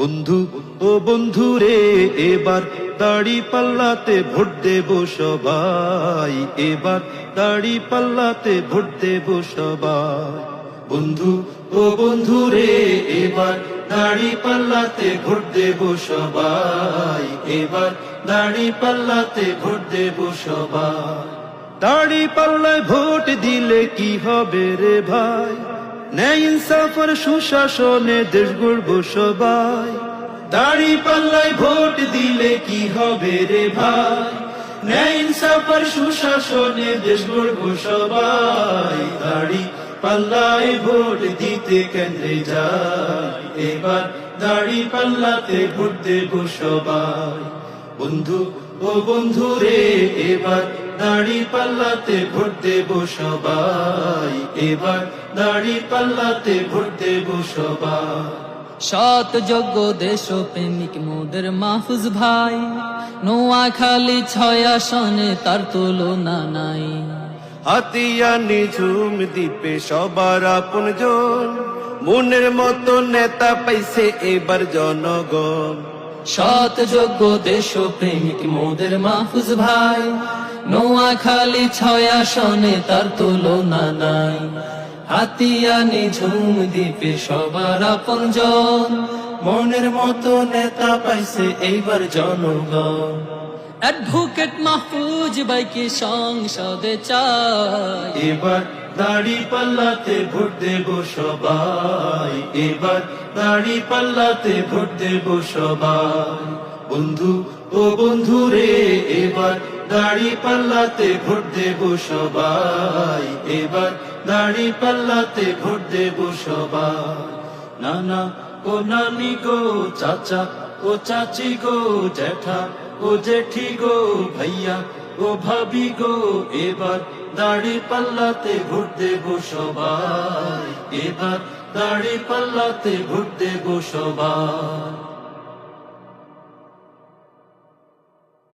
বন্ধু ও বন্ধু রে এবার দাড়ি পাল্লাতে ভোট দেব সবাই, এবার দাড়ি পাল্লাতে ভোট দেব সবাই। বন্ধু ও বন্ধু রে এবার দাড়ি পাল্লাতে ভোট দেব সবাই, এবার দাড়ি পাল্লাতে ভোট দেব সবাই। দাড়ি পাল্লায় ভোট দিলে কি হবে রে ভাই, ন্যায় ইনসাফ আর সুশাসনে দেশ গড়ব সবাই। দাড়ি পাল্লায় ভোট দিলে কি হবে রে ভাই, ন্যায় ইনসাফ আর সুশাসনে দেশ গড়ব সবাই। দাড়ি পাল্লায় ভোট দিতে কেন্দ্রে যাই, এবার দাড়ি পাল্লাতে ভোট দেব সবাই। বন্ধু ও বন্ধু রে এবার দাড়ি পাল্লাতে ভোট দেব সবাই, এবার দাড়ি পাল্লাতে ভোট দেব সবাই। সৎ যোগ্য দেশপ্রেমিক মোদের মাহফুজ ভাই, নোয়াখালী 6 আসনে তার তুলনা নাই। হাতিয়া নিঝুম দ্বীপে সবার আপনজন, মনের মতো নেতা পাইছে এবার জনগণ। সৎ যোগ্য দেশপ্রেমিক মোদের মাহফুজ ভাই, নোয়াখালী 6 আসনে তার তুলনা নাই। হাতিয়া নিঝুম দ্বীপে সবার আপনজন, মনের মতো নেতা পাইছে এইবার জনগণ। অ্যাডভোকেট মাহফুজ ভাইকে সংসদে চাই, এবার দাড়ি পাল্লাতে ভোট দেব সবাই, এবার দাড়ি পাল্লাতে ভোট দেব সবাই। বন্ধু ও বন্ধু রে এবার দাড়ি পাল্লাতে ভোট দেব সবাই, এবার দাড়ি পাল্লাতে ভোট দেব সবাই। নানা ও নানি গো, চাচা ও চাচি গো, জ্যাঠা ও জেঠি গো, ভাইয়া ও ভাবি গো, এবার দাড়ি পাল্লাতে ভোট দেব সবাই, এবার দাড়ি পাল্লাতে ভোট দেব সবাই।